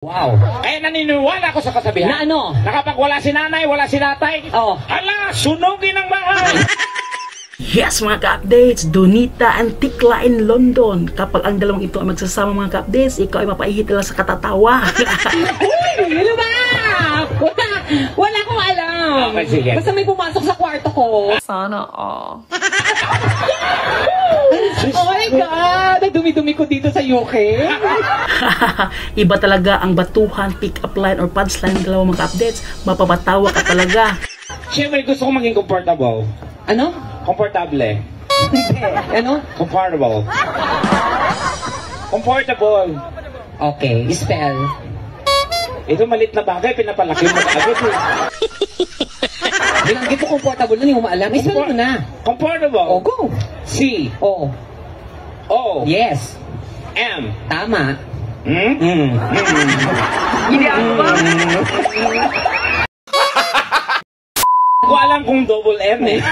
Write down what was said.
Wow. Kaya naniniwala ako sa kasabihan. Na ano? Na kapag wala si nanay, wala si tatay, ala, sunugin ang bahay. Yes mga ka-updates, Donita and Tikla in London. Kapag ang dalawang ito ay magsasama mga ka-updates, ikaw ay mapaihit lang sa katatawa. Uy, ano ba? Wala akong alam. Okay, sige. Basta may pumasok sa kwarto ko. Sana all. Oh my God! Ang dumi-dumi ko dito sa UK. Iba talaga ang batuhan, pick-up line or punchline ng dalawang mga ka-updates. Mapapatawa ka talaga. Siyempre gusto ko maging comfortable. Ano? Komportable. Ano? Comfortable. Comfortable. Okay, spell. Ito malit na bagay, pinapalaki mo agad eh. Binanggit mo comfortable na, hindi mo maalam. Spell mo na. Comfortable. Oh, go. C. Oh. O. Yes. M. Tama. Hindi ako ba? Ko alam kung double M eh.